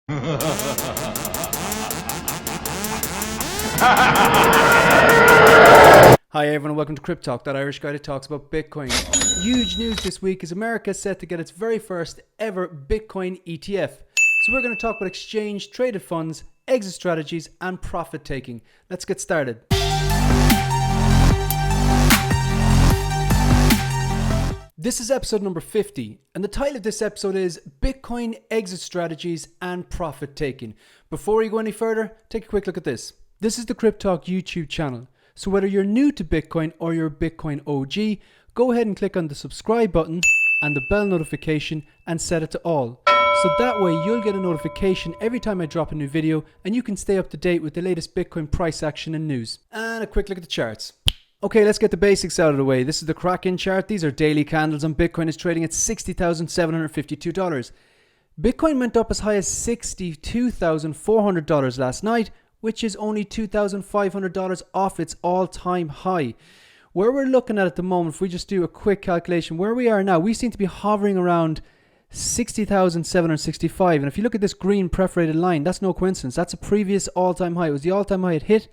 Hi everyone, welcome to KRYPTALK, that Irish guy that talks about Bitcoin. Huge news this week is America is set to get its very first ever Bitcoin ETF. So we're going to talk about exchange traded funds, exit strategies and profit taking. Let's get started. This is episode number 50 and the title of this episode is Bitcoin Exit Strategies and Profit Taking. Before we go any further, take a quick look at this. This is the KRYPTALK YouTube channel. So whether you're new to Bitcoin or you're a Bitcoin OG, go ahead and click on the subscribe button and the bell notification and set it to all. So that way you'll get a notification every time I drop a new video and you can stay up to date with the latest Bitcoin price action and news. And a quick look at the charts. Okay, let's get the basics out of the way. This is the Kraken chart. These are daily candles and Bitcoin is trading at $60,752. Bitcoin went up as high as $62,400 last night, which is only $2,500 off its all-time high. Where we're looking at the moment, if we just do a quick calculation, where we are now, we seem to be hovering around 60,765. And if you look at this green perforated line, that's no coincidence. That's a previous all-time high. It was the all-time high it hit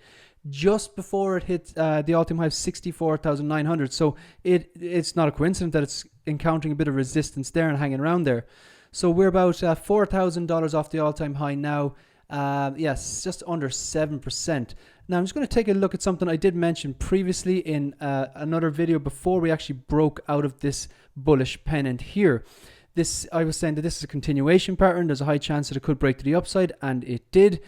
just before it hit the all-time high of 64,900. So it's not a coincidence that it's encountering a bit of resistance there and hanging around there. So we're about $4,000 off the all-time high now. Yes, just under 7%. Now I'm just going to take a look at something I did mention previously in another video before we actually broke out of this bullish pennant here. I was saying that this is a continuation pattern. There's a high chance that it could break to the upside, and it did.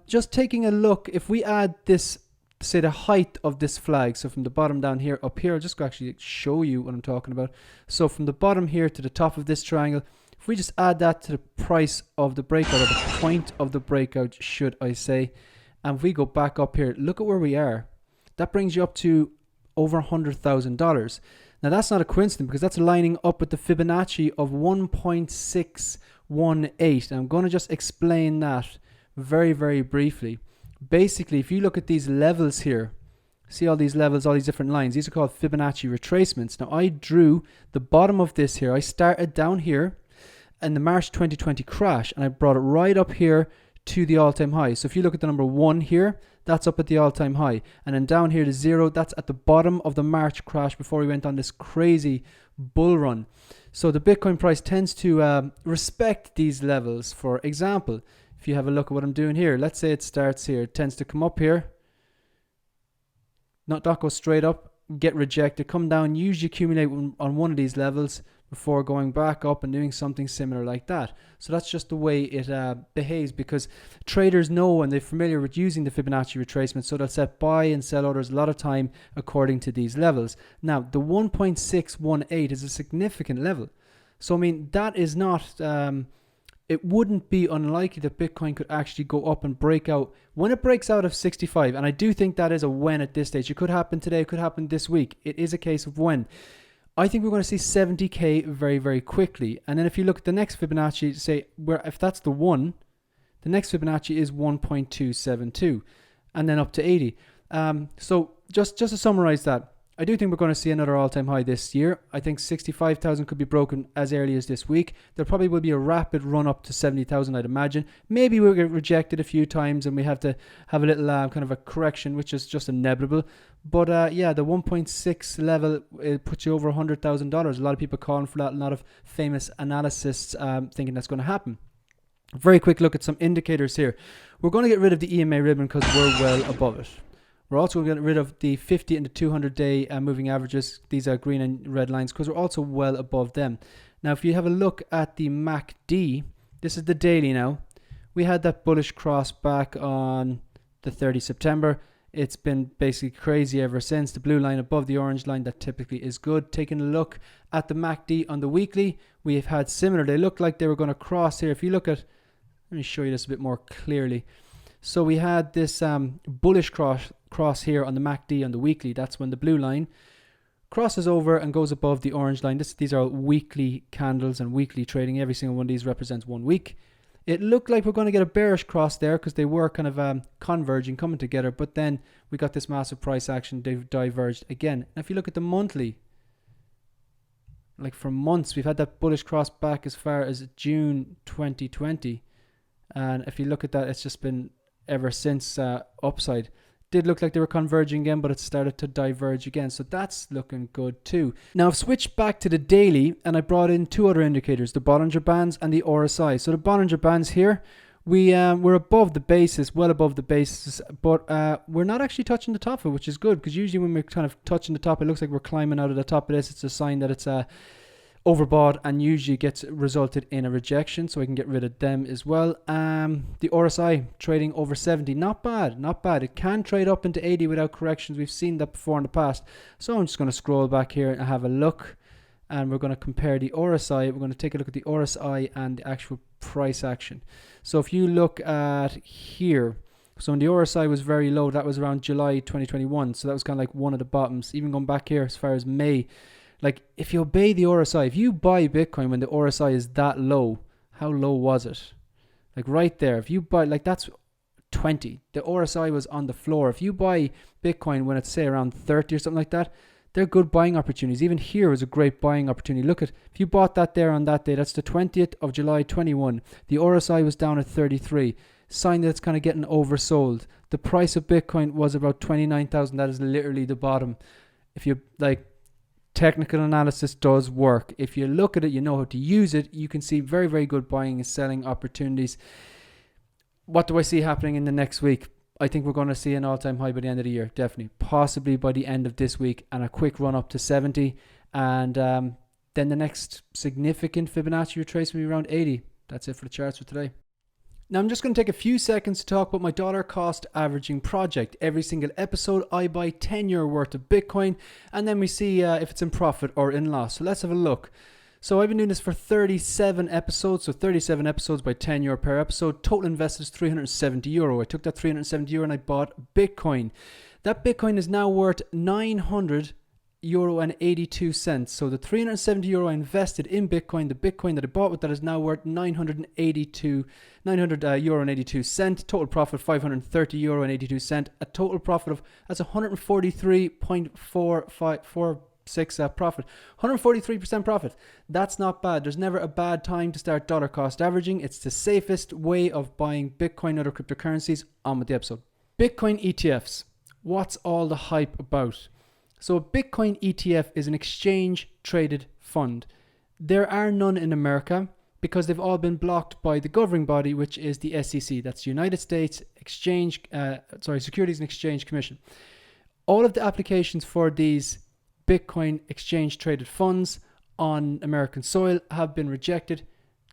Just taking a look, if we add this, say the height of this flag, so from the bottom down here up here, I'll just actually show you what I'm talking about. So from the bottom here to the top of this triangle, if we just add that to the price of the breakout, or the point of the breakout, should I say, and if we go back up here, look at where we are. That brings you up to over $100,000. Now that's not a coincidence because that's lining up with the Fibonacci of 1.618. And I'm going to just explain that very, very briefly. Basically, if you look at these levels here, see all these levels, all these different lines, these are called Fibonacci retracements. Now I drew the bottom of this here. I started down here in the March 2020 crash and I brought it right up here to the all-time high. So if you look at the number 1 here, that's up at the all-time high, and then down here to 0, that's at the bottom of the March crash before we went on this crazy bull run. So the Bitcoin price tends to respect these levels. For example, if you have a look at what I'm doing here, let's say it starts here, it tends to come up here, not go straight up, get rejected, come down, usually accumulate on one of these levels before going back up and doing something similar like that. So that's just the way it behaves, because traders know and they're familiar with using the Fibonacci retracement, so they'll set buy and sell orders a lot of time according to these levels. Now the 1.618 is a significant level, so I mean that is not it wouldn't be unlikely that Bitcoin could actually go up and break out when it breaks out of 65, and I do think that is a when at this stage. It could happen today, it could happen this week. It is a case of when. I think we're going to see 70k very, very quickly. And then if you look at the next Fibonacci, say if that's the 1, the next Fibonacci is 1.272 and then up to 80. So just to summarize that, I do think we're going to see another all-time high this year. I think 65,000 could be broken as early as this week. There probably will be a rapid run up to 70,000, I'd imagine. Maybe we'll get rejected a few times and we have to have a little kind of a correction, which is just inevitable. But yeah, the 1.6 level, it puts you over $100,000. A lot of people calling for that. A lot of famous analysts thinking that's going to happen. Very quick look at some indicators here. We're going to get rid of the EMA ribbon because we're well above it. We're also going to get rid of the 50 and the 200-day moving averages. These are green and red lines because we're also well above them. Now, if you have a look at the MACD, this is the daily now. We had that bullish cross back on the 30th September. It's been basically crazy ever since. The blue line above the orange line, that typically is good. Taking a look at the MACD on the weekly, we have had similar. They looked like they were going to cross here. If you look at, let me show you this a bit more clearly. So we had this bullish cross here on the MACD on the weekly. That's when the blue line crosses over and goes above the orange line. These are weekly candles and weekly trading. Every single one of these represents 1 week. It looked like we're going to get a bearish cross there because they were kind of converging, coming together. But then we got this massive price action. They've diverged again. Now, if you look at the monthly, like for months, we've had that bullish cross back as far as June 2020. And if you look at that, it's just been ever since upside. Did look like they were converging again, but it started to diverge again. So that's looking good too. Now I've switched back to the daily and I brought in two other indicators, the Bollinger Bands and the RSI. So the Bollinger Bands here, we're above the basis, well above the basis, but we're not actually touching the top of it, which is good, because usually when we're kind of touching the top, it looks like we're climbing out of the top of this. It's a sign that it's overbought and usually gets resulted in a rejection, so I can get rid of them as well. The RSI trading over 70, not bad. It can trade up into 80 without corrections. We've seen that before in the past. So I'm just going to scroll back here and have a look, and we're going to compare the RSI. We're going to take a look at the RSI and the actual price action. So if you look at here, so when the RSI was very low, that was around July 2021. So that was kind of like one of the bottoms. Even going back here as far as May, like if you obey the RSI, if you buy Bitcoin when the RSI is that low, how low was it? Like right there, if you buy, like that's 20. The RSI was on the floor. If you buy Bitcoin when it's say around 30 or something like that, they're good buying opportunities. Even here is a great buying opportunity. Look at, if you bought that there on that day, that's the 20th of July 21. The RSI was down at 33. Sign that it's kind of getting oversold. The price of Bitcoin was about 29,000. That is literally the bottom. If you like, technical analysis does work. If you look at it, you know how to use it, you can see very, very good buying and selling opportunities. What do I see happening in the next week? I think we're going to see an all-time high by the end of the year, definitely. Possibly by the end of this week, and a quick run up to 70. And then the next significant Fibonacci retracement will be around 80. That's it for the charts for today. Now I'm just going to take a few seconds to talk about my dollar cost averaging project. Every single episode I buy €10 worth of Bitcoin, and then we see if it's in profit or in loss. So let's have a look. So I've been doing this for 37 episodes, so 37 episodes by €10 per episode. Total invested is €370. I took that €370 and I bought Bitcoin. That Bitcoin is now worth €900.82. So the €370 I invested in Bitcoin, the Bitcoin that I bought with that is now worth €900.82. Total profit €530.82. A total profit of, that's 143.456 profit, 143% profit. That's not bad. There's never a bad time to start dollar cost averaging. It's the safest way of buying Bitcoin and other cryptocurrencies. On with the episode. Bitcoin ETFs. What's all the hype about? So a Bitcoin ETF is an exchange traded fund. There are none in America because they've all been blocked by the governing body, which is the SEC. That's the United States Securities and Exchange Commission. All of the applications for these Bitcoin exchange traded funds on American soil have been rejected.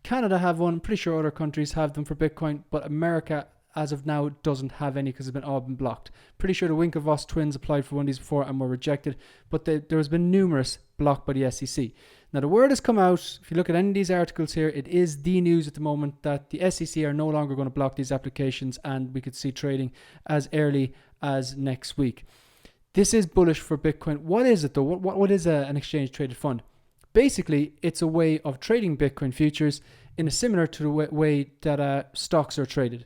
Canada have one. I'm pretty sure other countries have them for Bitcoin, but America as of now doesn't have any because it's all been blocked. Pretty sure the Winklevoss twins applied for one of these before and were rejected, but there has been numerous blocked by the SEC. Now the word has come out, if you look at any of these articles here, it is the news at the moment that the SEC are no longer going to block these applications, and we could see trading as early as next week. This is bullish for Bitcoin. What is it though? What is an exchange traded fund? Basically, it's a way of trading Bitcoin futures in a similar to the way that stocks are traded.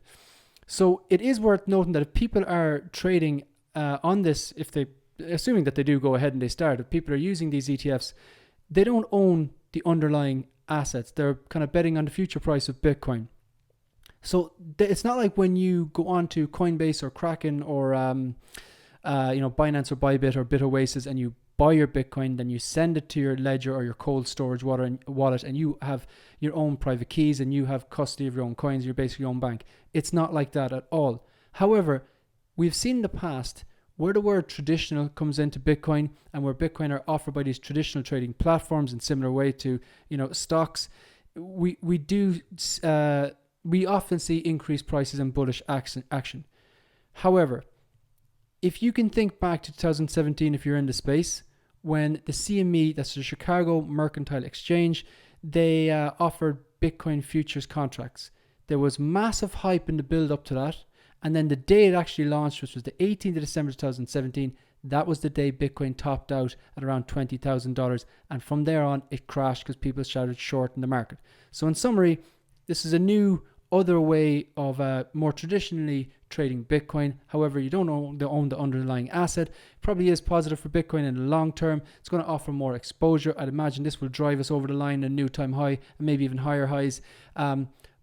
So it is worth noting that if people are trading on this, assuming that they do go ahead and they start, if people are using these ETFs, they don't own the underlying assets. They're kind of betting on the future price of Bitcoin. So it's not like when you go on to Coinbase or Kraken or Binance or Bybit or BitOasis and you buy your Bitcoin, then you send it to your ledger or your cold storage wallet, and you have your own private keys and you have custody of your own coins. You're basically your own bank. It's not like that at all. However, we've seen in the past where the word traditional comes into Bitcoin and where Bitcoin are offered by these traditional trading platforms in similar way to stocks, we often see increased prices and bullish action. However, if you can think back to 2017, if you're in the space, when the CME, that's the Chicago Mercantile Exchange, they offered Bitcoin futures contracts. There was massive hype in the build up to that. And then the day it actually launched, which was the 18th of December 2017, that was the day Bitcoin topped out at around $20,000. And from there on, it crashed because people shouted short in the market. So in summary, this is a new other way of more traditionally trading Bitcoin. However, you don't own the underlying asset. Probably is positive for Bitcoin in the long term. It's going to offer more exposure. I'd imagine this will drive us over the line, a new time high and maybe even higher highs.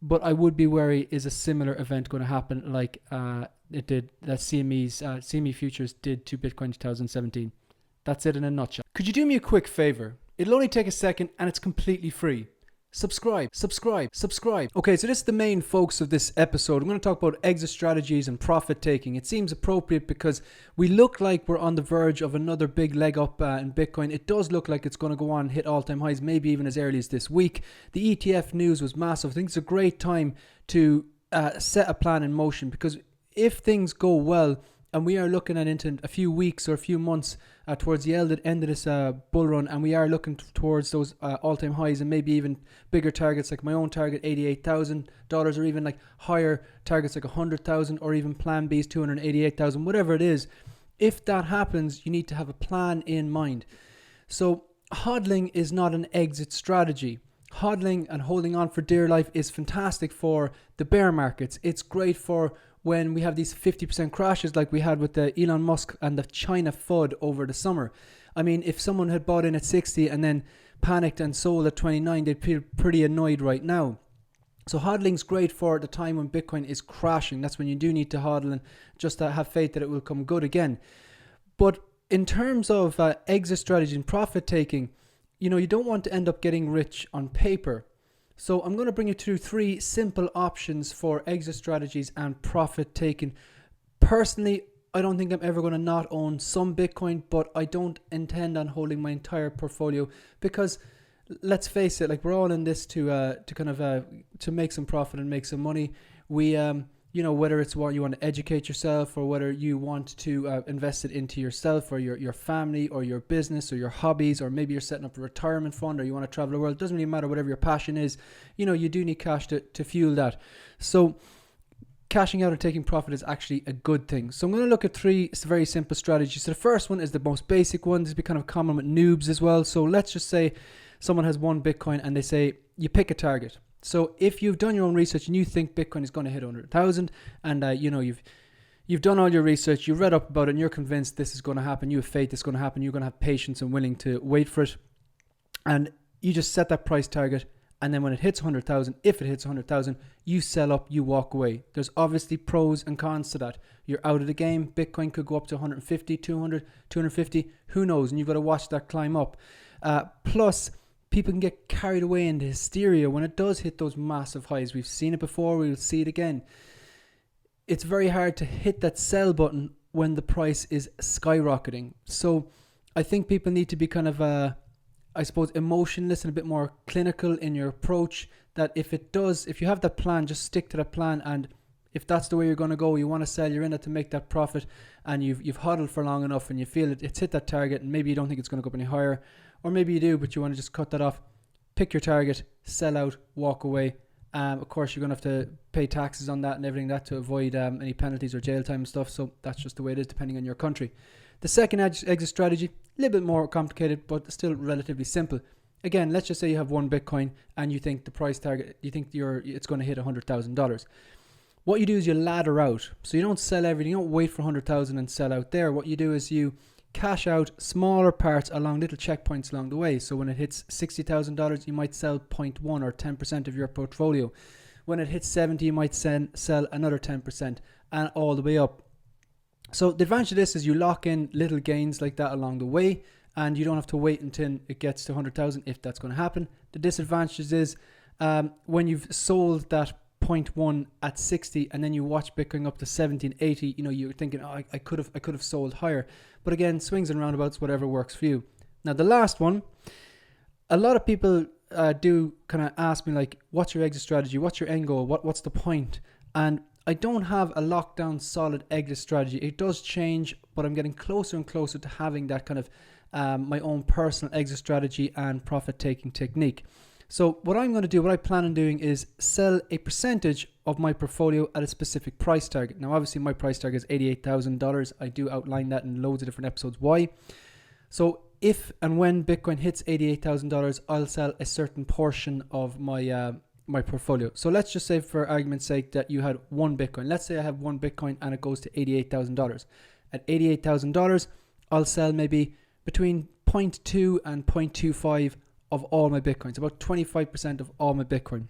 but I would be wary, is a similar event going to happen like it did, that CME futures did to Bitcoin 2017. That's it in a nutshell. Could you do me a quick favor? It'll only take a second and it's completely free. Subscribe. Okay, so this is the main focus of this episode. I'm going to talk about exit strategies and profit taking. It seems appropriate because we look like we're on the verge of another big leg up in Bitcoin. It does look like it's going to go on and hit all-time highs, maybe even as early as this week. The ETF news was massive. I think it's a great time to set a plan in motion, because if things go well, and we are looking at into a few weeks or a few months towards the end of this bull run, and we are looking towards those all-time highs and maybe even bigger targets, like my own target, $88,000, or even like higher targets like $100,000, or even Plan B's $288,000, whatever it is. If that happens, you need to have a plan in mind. So hodling is not an exit strategy. Hodling and holding on for dear life is fantastic for the bear markets. It's great for when we have these 50% crashes like we had with the Elon Musk and the China FUD over the summer. I mean, if someone had bought in at 60 and then panicked and sold at 29, they'd feel pretty annoyed right now. So hodling's great for the time when Bitcoin is crashing. That's when you do need to hodl and just have faith that it will come good again. But in terms of exit strategy and profit taking, you don't want to end up getting rich on paper. So I'm going to bring you through 3 simple options for exit strategies and profit taking. Personally, I don't think I'm ever going to not own some Bitcoin, but I don't intend on holding my entire portfolio, because let's face it, like, we're all in this to make some profit and make some money. We whether it's what you want to educate yourself, or whether you want to invest it into yourself or your family or your business or your hobbies, or maybe you're setting up a retirement fund, or you want to travel the world. It doesn't really matter, whatever your passion is. You do need cash to fuel that. So cashing out and taking profit is actually a good thing. So I'm going to look at 3 very simple strategies. So the first one is the most basic one. This is kind of common with noobs as well. So let's just say someone has 1 Bitcoin and they say you pick a target. So if you've done your own research and you think Bitcoin is going to hit 100,000, and you've done all your research, you've read up about it, and you're convinced this is going to happen, you have faith it's going to happen, you're going to have patience and willing to wait for it, and you just set that price target, and then when it hits 100,000, if it hits 100,000, you sell up, you walk away. There's obviously pros and cons to that. You're out of the game. Bitcoin could go up to 150, 200, 250, who knows, and you've got to watch that climb up. Plus, people can get carried away into hysteria when it does hit those massive highs. We've seen it before, we'll see it again. It's very hard to hit that sell button when the price is skyrocketing. So I think people need to be kind of, emotionless and a bit more clinical in your approach, that if you have that plan, just stick to that plan. And if that's the way you're going to go, you want to sell, you're in it to make that profit, and you've hodled for long enough and you feel it's hit that target, and maybe you don't think it's going to go up any higher, or maybe you do, but you want to just cut that off. Pick your target, sell out, walk away. Of course, you're going to have to pay taxes on that and everything that to avoid any penalties or jail time and stuff. So that's just the way it is, depending on your country. The second exit strategy, a little bit more complicated, but still relatively simple. Again, let's just say you have 1 Bitcoin and you think the price target, you think it's going to hit $100,000. What you do is you ladder out. So you don't sell everything. You don't wait for 100,000 and sell out there. What you do is you cash out smaller parts along little checkpoints along the way. So when it hits $60,000, you might sell 0.1 or 10% of your portfolio. When it hits 70, you might sell another 10%, and all the way up. So the advantage of this is you lock in little gains like that along the way, and you don't have to wait until it gets to 100,000 if that's going to happen. The disadvantage is when you've sold that 0.1 at 60 and then you watch Bitcoin up to 70 and 80, you're thinking, I could have sold higher. But again, swings and roundabouts, whatever works for you. Now the last one, a lot of people do kind of ask me, like, what's your exit strategy? What's your end goal? What's the point? And I don't have a lockdown solid exit strategy. It does change, but I'm getting closer and closer to having that kind of my own personal exit strategy and profit taking technique. So what I'm going to do, what I plan on doing, is sell a percentage of my portfolio at a specific price target. Now, obviously, my price target is $88,000. I do outline that in loads of different episodes. Why? So if and when Bitcoin hits $88,000, I'll sell a certain portion of my my portfolio. So let's just say, for argument's sake, that you had 1 Bitcoin. Let's say I have 1 Bitcoin and it goes to $88,000. At $88,000, I'll sell maybe between 0.2 and 0.25 of all my Bitcoins, about 25% of all my Bitcoin.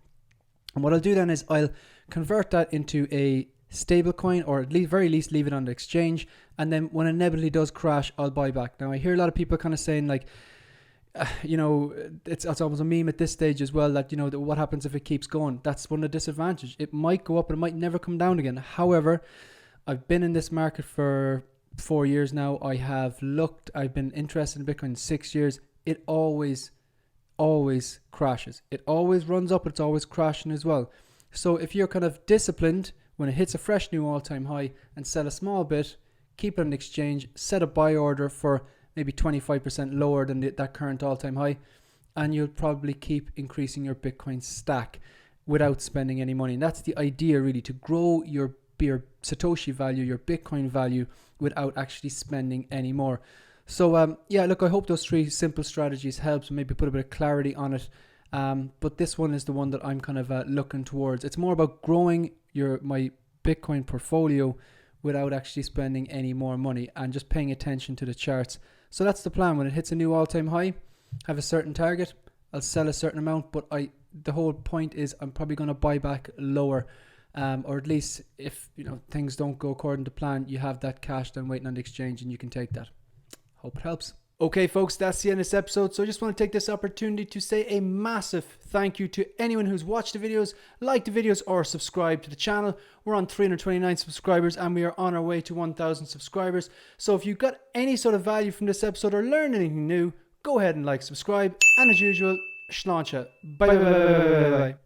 And what I'll do then is I'll convert that into a stable coin, or at least very least leave it on the exchange, and then when inevitably does crash, I'll buy back. Now I hear a lot of people kind of saying like, you know, it's almost a meme at this stage as well, that, you know, that what happens if it keeps going? That's one of the disadvantages. It might go up, but it might never come down again. However, I've been in this market for 4 years now. I've been interested in Bitcoin 6 years. It always crashes. It always runs up, but it's always crashing as well. So if you're kind of disciplined, when it hits a fresh new all-time high, and sell a small bit, keep it on the exchange, set a buy order for maybe 25% lower than that current all-time high, and you'll probably keep increasing your Bitcoin stack without spending any money. And that's the idea, really, to grow your Satoshi value, your Bitcoin value, without actually spending any more. So yeah, look, I hope those 3 simple strategies helps, and maybe put a bit of clarity on it. But this one is the one that I'm kind of looking towards. It's more about growing my Bitcoin portfolio without actually spending any more money, and just paying attention to the charts. So that's the plan. When it hits a new all-time high, have a certain target, I'll sell a certain amount, but the whole point is I'm probably going to buy back lower, or at least if, you know, things don't go according to plan, you have that cash then waiting on the exchange, and you can take that. Hope it helps. Okay, folks, that's the end of this episode. So I just want to take this opportunity to say a massive thank you to anyone who's watched the videos, liked the videos, or subscribed to the channel. We're on 329 subscribers, and we are on our way to 1,000 subscribers. So if you got any sort of value from this episode or learned anything new, go ahead and like, subscribe, and as usual, sláinte. Bye bye bye bye bye bye.